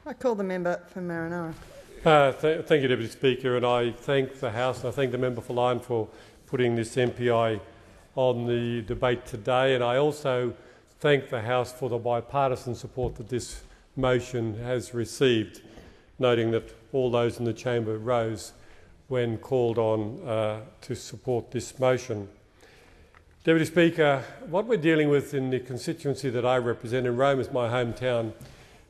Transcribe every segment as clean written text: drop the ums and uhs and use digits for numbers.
I call the member for Marinara. Thank you, Deputy Speaker, and I thank the House and I thank the member for Lyne for putting this MPI on the debate today, and I also thank the House for the bipartisan support that this motion has received, noting that all those in the chamber rose when called on to support this motion. Deputy Speaker, what we're dealing with in the constituency that I represent, and Rome is my hometown,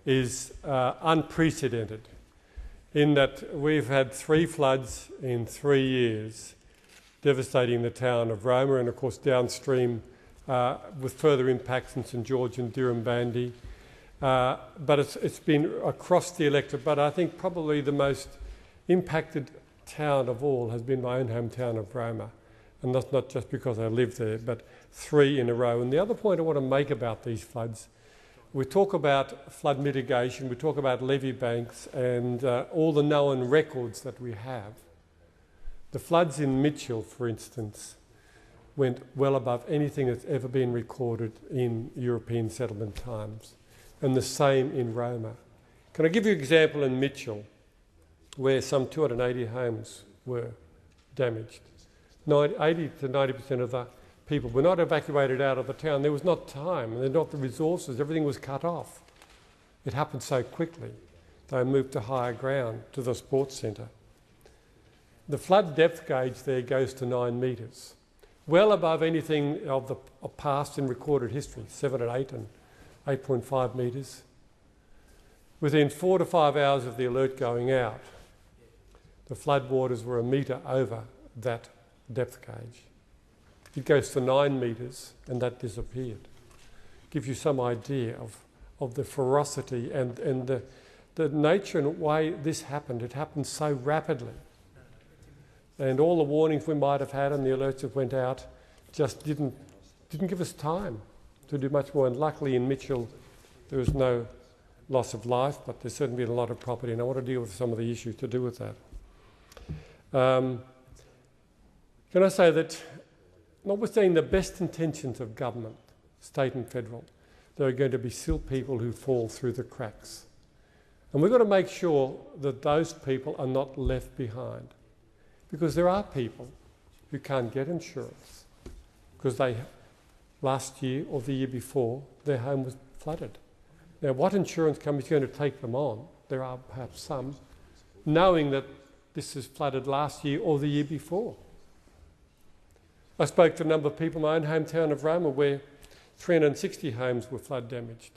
is unprecedented in that we've had 3 floods in 3 years, devastating the town of Roma and, of course, downstream with further impacts in St George and Dirranbandi. But it's been across the electorate, but I think probably the most impacted town of all has been my own hometown of Roma. And that's not just because I live there, but 3 in a row. And the other point I want to make about these floods, we talk about flood mitigation, we talk about levee banks and all the known records that we have. The floods in Mitchell, for instance, went well above anything that's ever been recorded in European settlement times, and the same in Roma. Can I give you an example in Mitchell, where some 280 homes were damaged? 80 to 90% of the people were not evacuated out of the town. There was not time, there were not the resources, everything was cut off. It happened so quickly. They moved to higher ground, to the sports centre. The flood depth gauge there goes to 9 metres, well above anything of the past in recorded history, 7 and 8 and 8.5 metres. Within 4 to 5 hours of the alert going out, the flood waters were 1 metre over that depth gauge. It goes to 9 metres and that disappeared. Gives you some idea of the ferocity and the nature and way this happened. It happened so rapidly. And all the warnings we might have had and the alerts that went out just didn't give us time to do much more. And luckily in Mitchell there was no loss of life, but there's certainly been a lot of property, and I want to deal with some of the issues to do with that. Can I say that, notwithstanding the best intentions of government, state and federal, there are going to be still people who fall through the cracks. And we've got to make sure that those people are not left behind. Because there are people who can't get insurance because last year or the year before, their home was flooded. Now, what insurance company is going to take them on? There are perhaps some, knowing that this was flooded last year or the year before. I spoke to a number of people in my own hometown of Roma where 360 homes were flood damaged.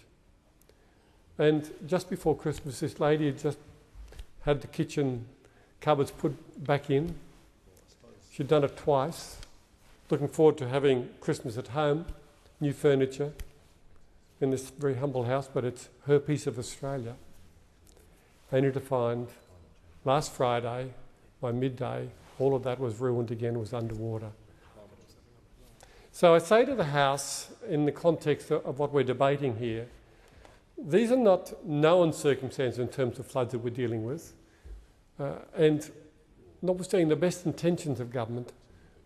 And just before Christmas, this lady had just had the kitchen cupboards put back in. She'd done it twice, looking forward to having Christmas at home, new furniture in this very humble house, but it's her piece of Australia. Only to find last Friday, by midday, all of that was ruined again, was underwater. So I say to the House, in the context of what we're debating here, these are not known circumstances in terms of floods that we're dealing with. And notwithstanding the best intentions of government,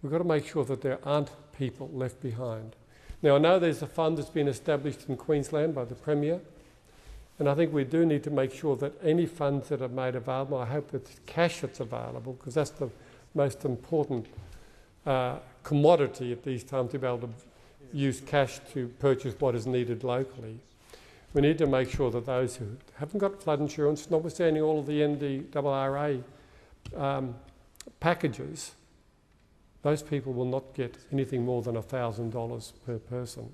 we've got to make sure that there aren't people left behind. Now, I know there's a fund that's been established in Queensland by the Premier, and I think we do need to make sure that any funds that are made available, I hope that cash that's available, because that's the most important commodity at these times, to be able to use cash to purchase what is needed locally. We need to make sure that those who haven't got flood insurance, notwithstanding all of the NDRRA packages, those people will not get anything more than $1,000 per person.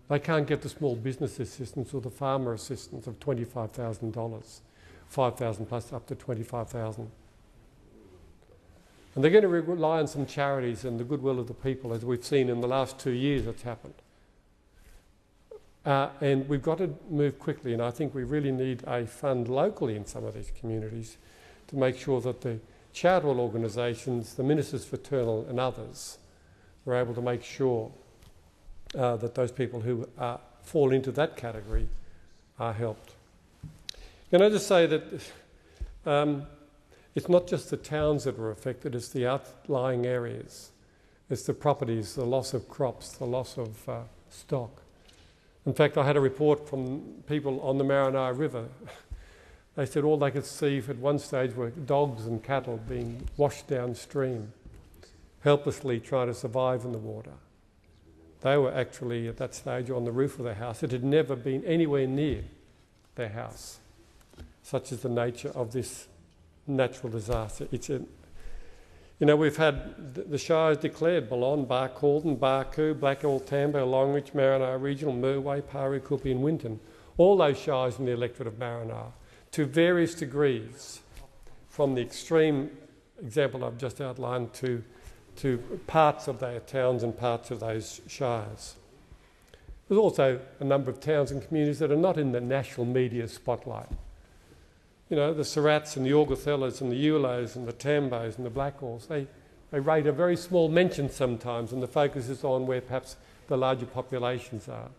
They can't get the small business assistance or the farmer assistance of $25,000, $5,000 plus up to $25,000. And they're going to rely on some charities and the goodwill of the people, as we've seen in the last 2 years it's happened. And we've got to move quickly, and I think we really need a fund locally in some of these communities to make sure that the charitable organisations, the Ministers for Fraternal and others, are able to make sure that those people who fall into that category are helped. Can I just say that it's not just the towns that are affected, it's the outlying areas. It's the properties, the loss of crops, the loss of stock. In fact, I had a report from people on the Marinara River. They said all they could see at one stage were dogs and cattle being washed downstream, helplessly trying to survive in the water. They were actually at that stage on the roof of their house. It had never been anywhere near their house. Such is the nature of this natural disaster. We've had the shires declared: Balonne, Barcaldine, Barcoo, Blackall, Tambo, Longreach, Marinara Regional, Merway, Paru, Kupi and Winton. All those shires in the electorate of Marinara, to various degrees, from the extreme example I've just outlined to parts of their towns and parts of those shires. There's also a number of towns and communities that are not in the national media spotlight. The Surats and the Orgathellas and the Eulos and the Tambos and the Blackalls, they rate a very small mention sometimes, and the focus is on where perhaps the larger populations are.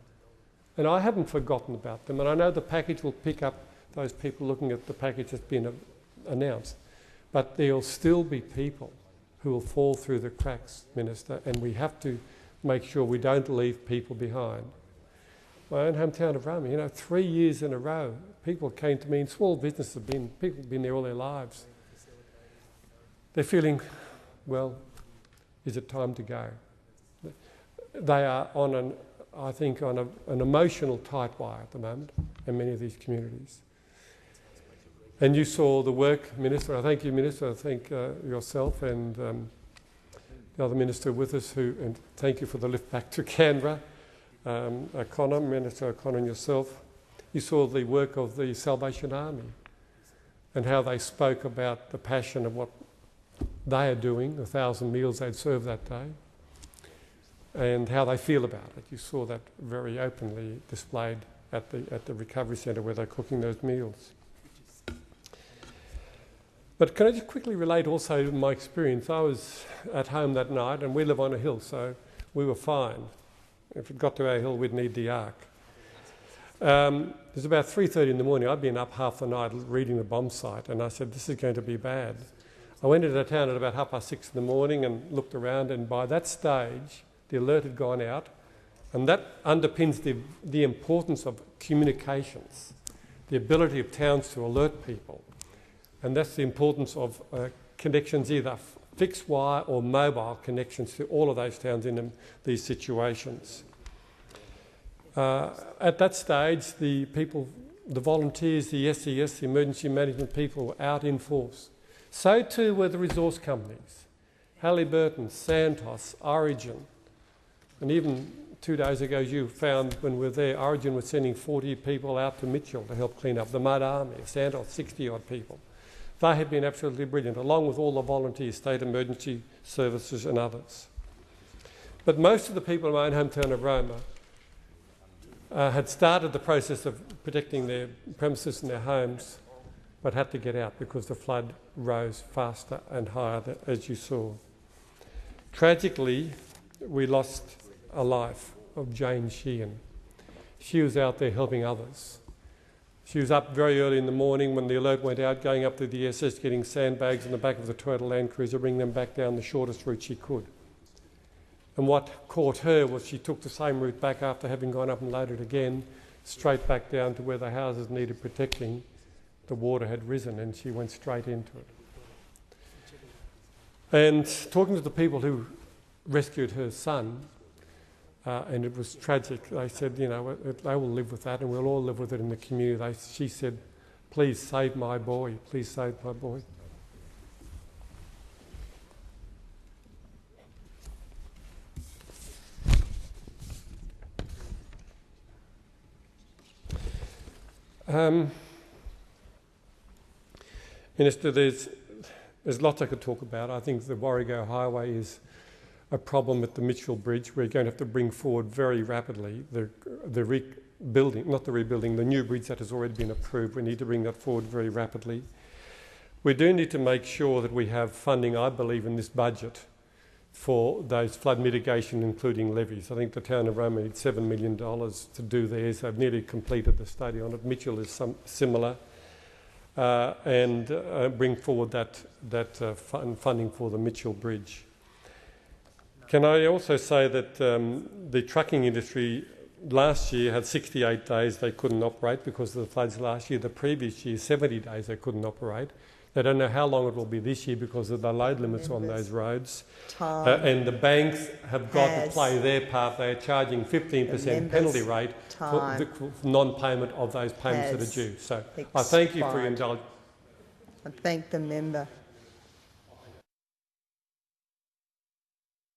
And I haven't forgotten about them, and I know the package will pick up those people looking at the package that's been announced. But there'll still be people who will fall through the cracks, Minister, and we have to make sure we don't leave people behind. My own hometown of Roma, 3 years in a row, people came to me, and small businesses people have been there all their lives. They're feeling, well, is it time to go? They are on an emotional tight wire at the moment in many of these communities. And you saw the work, Minister. I thank you, Minister. I thank yourself and the other Minister with us, and thank you for the lift back to Canberra. O'Connor, Minister O'Connor and yourself. You saw the work of the Salvation Army and how they spoke about the passion of what they are doing, 1,000 meals they'd served that day, and how they feel about it. You saw that very openly displayed at the recovery centre where they're cooking those meals. But can I just quickly relate also my experience? I was at home that night, and we live on a hill, so we were fine. If it got to our hill, we'd need the ark. It was about 3:30 in the morning. I'd been up half the night reading the bomb site, and I said, this is going to be bad. I went into the town at about 6:30 in the morning and looked around, and by that stage, the alert had gone out, and that underpins the importance of communications, the ability of towns to alert people. And that's the importance of connections, either fixed wire or mobile connections to all of those towns in these situations. At that stage, the people, the volunteers, the SES, the emergency management people were out in force. So too were the resource companies, Halliburton, Santos, Origin. And even 2 days ago, you found when we were there, Origin was sending 40 people out to Mitchell to help clean up. The Mud Army, Santos, 60-odd people. They had been absolutely brilliant, along with all the volunteers, state emergency services and others. But most of the people in my own hometown of Roma had started the process of protecting their premises and their homes, but had to get out because the flood rose faster and higher, as you saw. Tragically, we lost a life of Jane Sheehan. She was out there helping others. She was up very early in the morning when the alert went out, going up to the SS, getting sandbags in the back of the Toyota Land Cruiser, bringing them back down the shortest route she could. And what caught her was she took the same route back after having gone up and loaded again, straight back down to where the houses needed protecting. The water had risen and she went straight into it. And talking to the people who rescued her son, and it was tragic. They said, they will live with that and we'll all live with it in the community. She said, please save my boy, please save my boy. Minister, there's lots I could talk about. I think the Warrego Highway is a problem at the Mitchell Bridge. We're going to have to bring forward very rapidly the new bridge that has already been approved. We need to bring that forward very rapidly. We do need to make sure that we have funding, I believe, in this budget for those flood mitigation, including levies. I think the town of Roma needs $7 million to do theirs. They've nearly completed the study on it. Mitchell is similar. And bring forward that funding for the Mitchell Bridge. Can I also say that the trucking industry last year had 68 days they couldn't operate because of the floods last year. The previous year, 70 days they couldn't operate. They don't know how long it will be this year because of the load limits on those roads. And the banks have got to play their part. They are charging 15% penalty rate for the non-payment of those payments that are due. So I thank you for your indulgence. I thank the member.